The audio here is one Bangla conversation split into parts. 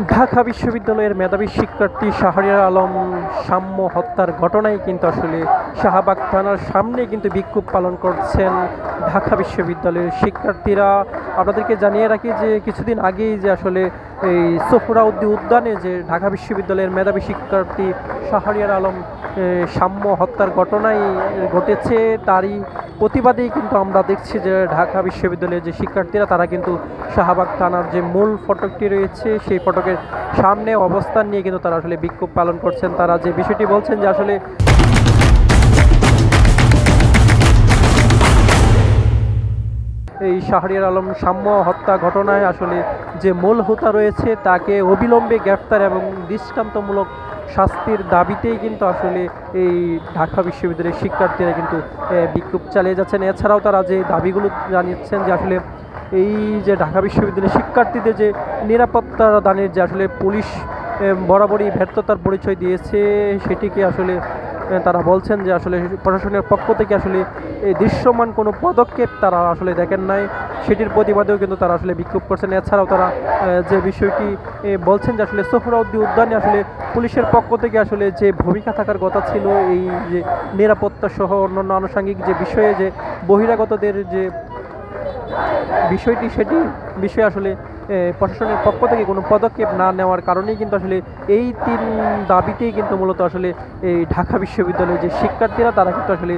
ঢাকা বিশ্ববিদ্যালয়ের মেধাবী শিক্ষার্থী শাহরিয়ার আলম সাম্য হত্যার ঘটনায় কিন্তু আসলে শাহবাগ থানার সামনে কিন্তু বিক্ষোভ পালন করছেন ঢাকা বিশ্ববিদ্যালয়ের শিক্ষার্থীরা। আপনাদেরকে জানিয়ে রাখি যে কিছুদিন আগেই যে আসলে এই সোহরাওয়ার্দী উদ্যানে যে ঢাকা বিশ্ববিদ্যালয়ের মেধাবী শিক্ষার্থী শাহরিয়ার আলম সাম্য হত্যার ঘটনায় ঘটেছে, তারই প্রতিবাদেই কিন্তু আমরা দেখছি যে ঢাকা বিশ্ববিদ্যালয়ের যে শিক্ষার্থীরা তারা কিন্তু শাহবাগ থানার যে মূল ফটকটি রয়েছে সেই ফটকের সামনে অবস্থান নিয়ে কিন্তু তারা আসলে বিক্ষোভ পালন করছেন। তারা যে বিষয়টি বলছেন যে আসলে এই শাহরিয়ার আলম সাম্য হত্যা ঘটনায় আসলে যে মূল হোতা রয়েছে তাকে অবিলম্বে গ্রেফতার এবং দৃষ্টান্তমূলক শাস্তির দাবিতেই কিন্তু আসলে এই ঢাকা বিশ্ববিদ্যালয়ের শিক্ষার্থীরা কিন্তু বিক্ষোভ চালিয়ে যাচ্ছেন। এছাড়াও তারা যে দাবিগুলো জানিয়েছেন যে আসলে এই যে ঢাকা বিশ্ববিদ্যালয়ের শিক্ষার্থীদের যে নিরাপত্তা দানের যে আসলে পুলিশ বরাবরই ব্যর্থতার পরিচয় দিয়েছে, সেটিকে আসলে তারা বলছেন যে আসলে প্রশাসনের পক্ষ থেকে আসলে এই দৃশ্যমান কোনো পদক্ষেপ তারা আসলে দেখেন নাই, সেটির প্রতিবাদেও কিন্তু তারা আসলে বিক্ষোভ করছেন। এছাড়াও তারা যে বিষয়টি বলছেন যে আসলে সোহরাওয়ার্দী উদ্যানে আসলে পুলিশের পক্ষ থেকে আসলে যে ভূমিকা থাকার কথা ছিল এই যে নিরাপত্তা সহ অন্যান্য আনুষঙ্গিক যে বিষয়ে যে বহিরাগতদের যে বিষয়টি সেটি বিষয়ে আসলে প্রশাসনের পক্ষ থেকে কোনো পদক্ষেপ না নেওয়ার কারণেই কিন্তু আসলে এই তিন দাবিতেই কিন্তু মূলত আসলে এই ঢাকা বিশ্ববিদ্যালয়ের যে শিক্ষার্থীরা তারা কিন্তু আসলে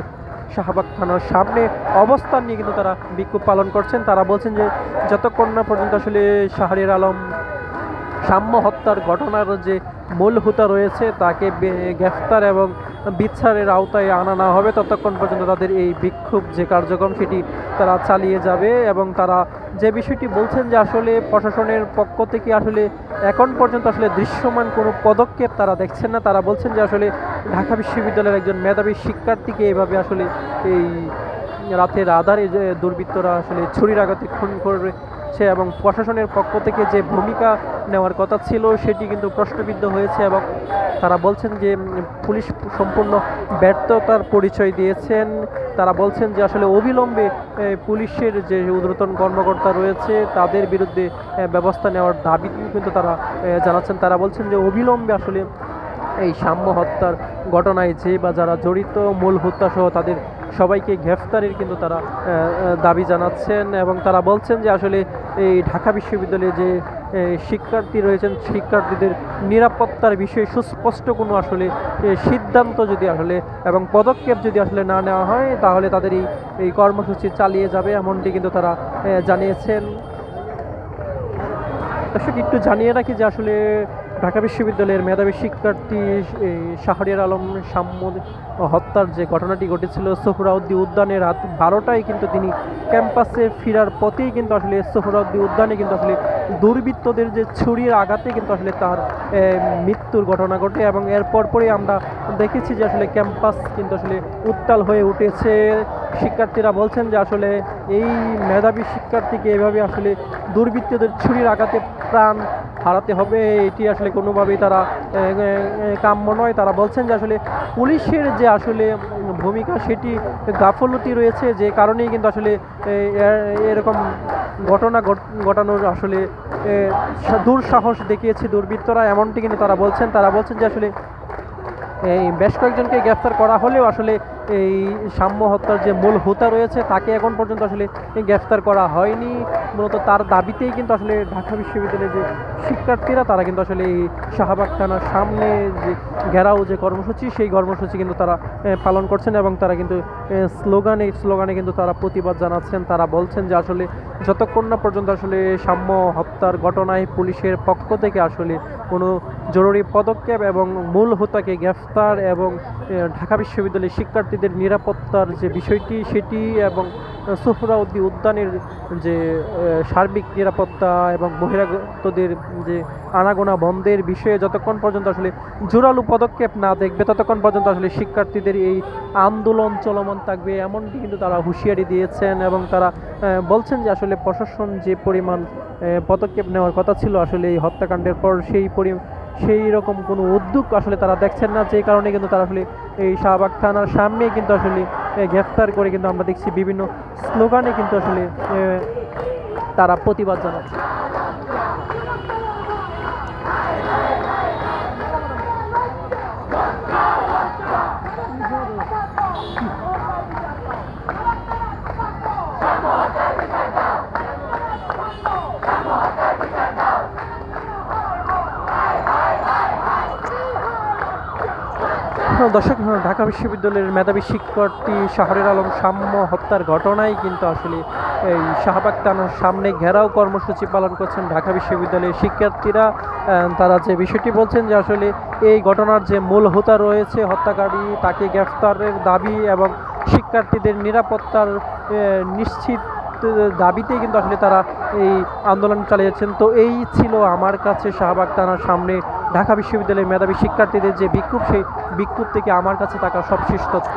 শাহবাগ থানার সামনে অবস্থান নিয়ে কিন্তু তারা বিক্ষোভ পালন করছেন। তারা বলছেন যে যতক্ষণ না পর্যন্ত আসলে শাহরিয়ার আলম সাম্য হত্যার ঘটনার যে মূল হোতা রয়েছে তাকে গ্রেফতার এবং বিচারের আওতায় আনা না হবে ততক্ষণ পর্যন্ত তাদের এই বিক্ষোভ যে কার্যক্রম সেটি তারা চালিয়ে যাবে। এবং তারা যে বিষয়টি বলছেন যে আসলে প্রশাসনের পক্ষ থেকে আসলে এখন পর্যন্ত আসলে দৃশ্যমান কোনো পদক্ষেপ তারা দেখছেন না। তারা বলছেন যে আসলে ঢাকা বিশ্ববিদ্যালয়ের একজন মেধাবী শিক্ষার্থীকে এভাবে আসলে এই রাতের আধারে যে দুর্বৃত্তরা আসলে ছুরির আঘাতে খুন করেছে এবং প্রশাসনের পক্ষ থেকে যে ভূমিকা নেওয়ার কথা ছিল সেটি কিন্তু প্রশ্নবিদ্ধ হয়েছে এবং তারা বলছেন যে পুলিশ সম্পূর্ণ ব্যর্থতার পরিচয় দিয়েছেন। তারা বলছেন যে আসলে অবিলম্বে পুলিশের যে ঊর্ধ্বতন কর্মকর্তা রয়েছে তাদের বিরুদ্ধে ব্যবস্থা নেওয়ার দাবি কিন্তু তারা জানাচ্ছেন। তারা বলছেন যে অবিলম্বে আসলে এই সাম্য হত্যার ঘটনায় যে বা যারা জড়িত মূল হত্যা সহ তাদের সবাইকে গ্রেফতারের কিন্তু তারা দাবি জানাচ্ছেন এবং তারা বলছেন যে আসলে এই ঢাকা বিশ্ববিদ্যালয়ে যে শিক্ষার্থী রয়েছেন শিক্ষার্থীদের নিরাপত্তার বিষয়ে সুস্পষ্ট কোনো আসলে সিদ্ধান্ত যদি আসলে এবং পদক্ষেপ যদি আসলে না নেওয়া হয় তাহলে তাদের এই কর্মসূচি চালিয়ে যাবে এমনটি কিন্তু তারা জানিয়েছেন। দর্শক একটু জানিয়ে রাখি যে আসলে ঢাকা বিশ্ববিদ্যালয়ের মেধাবী শিক্ষার্থী শাহরিয়ার আলম সাম্য হত্যার যে ঘটনাটি ঘটেছিল সোহরাওয়ার্দী উদ্যানে রাত 12টায় কিন্তু তিনি ক্যাম্পাসে ফেরার পথেই কিন্তু আসলে সোহরাওয়ার্দী উদ্যানে কিন্তু আসলে দুর্বৃত্তদের যে ছুরির আঘাতে কিন্তু আসলে তার মৃত্যুর ঘটনা ঘটে এবং এর পরপরই আমরা দেখেছি যে আসলে ক্যাম্পাস কিন্তু আসলে উত্তাল হয়ে উঠেছে। শিক্ষার্থীরা বলছেন যে আসলে এই মেধাবী শিক্ষার্থীকে এভাবে আসলে দুর্বৃত্তদের ছুরির আঘাতে প্রাণ হারাতে হবে, এটি আসলে কোনোভাবেই তারা কাম্য নয়। তারা বলছেন যে আসলে পুলিশের যে আসলে ভূমিকা সেটি গাফলতি রয়েছে, যে কারণেই কিন্তু আসলে এরকম ঘটনা ঘটানোর আসলে দুঃসাহস দেখিয়েছে দুর্বৃত্তরা, এমনটি কিন্তু তারা বলছেন। তারা বলছেন যে আসলে এই বেশ কয়েকজনকে গ্রেফতার করা হলেও আসলে এই সাম্য হত্যার যে মূল হোতা রয়েছে তাকে এখন পর্যন্ত আসলে গ্রেফতার করা হয়নি। মূলত তার দাবিতেই কিন্তু আসলে ঢাকা বিশ্ববিদ্যালয়ের যে শিক্ষার্থীরা তারা কিন্তু আসলে এই শাহবাগ থানার সামনে যে ঘেরাও যে কর্মসূচি সেই কর্মসূচি কিন্তু তারা পালন করছেন এবং তারা কিন্তু স্লোগানে কিন্তু তারা প্রতিবাদ জানাচ্ছেন। তারা বলছেন যে আসলে যতক্ষণ না পর্যন্ত আসলে সাম্য হত্যার ঘটনায় পুলিশের পক্ষ থেকে আসলে কোনো জরুরি পদক্ষেপ এবং মূল হোতাকে গ্রেফতার এবং ঢাকা বিশ্ববিদ্যালয়ের শিক্ষার্থীদের নিরাপত্তার যে বিষয়টি সেটি এবং সোহরাওয়ার্দী উদ্যানের যে সার্বিক নিরাপত্তা এবং বহিরাগতদের যে আনাগোনা বন্ধের বিষয়ে যতক্ষণ পর্যন্ত আসলে জোরালো পদক্ষেপ না দেখবে ততক্ষণ পর্যন্ত আসলে শিক্ষার্থীদের এই আন্দোলন চলমান থাকবে, এমনটি কিন্তু তারা হুঁশিয়ারি দিয়েছেন এবং তারা বলছেন যে আসলে প্রশাসন যে পরিমাণ পদক্ষেপ নেওয়ার কথা ছিল আসলে এই হত্যাকাণ্ডের পর সেই রকম কোনো উদ্যোগ আসলে তারা দেখছেন না, যে কারণে কিন্তু তারা আসলে এই শাহবাগ থানার সামনে কিন্তু আসলে গ্রেফতার করে কিন্তু আমরা দেখছি বিভিন্ন স্লোগানে কিন্তু আসলে তারা প্রতিবাদ জানাচ্ছে। দর্শক, ঢাকা বিশ্ববিদ্যালয়ের মেধাবী শিক্ষার্থী শাহরিয়ার আলম সাম্য হত্যার ঘটনায় কিন্তু আসলে এই শাহবাগ থানার সামনে ঘেরাও কর্মসূচি পালন করছেন ঢাকা বিশ্ববিদ্যালয়ের শিক্ষার্থীরা। তারা যে বিষয়টি বলছেন যে আসলে এই ঘটনার যে মূল হোতা রয়েছে হত্যাকারী, তাকে গ্রেফতারের দাবি এবং শিক্ষার্থীদের নিরাপত্তার নিশ্চিত দাবিতেই কিন্তু আসলে তারা এই আন্দোলন চালিয়েছেন। তো এই ছিল আমার কাছে শাহবাগ থানার সামনে ঢাকা বিশ্ববিদ্যালয়ের মেধাবী শিক্ষার্থীদের যে বিক্ষোভ, সেই বিক্ষোভ থেকে আমার কাছে থাকা সবশেষ তথ্য।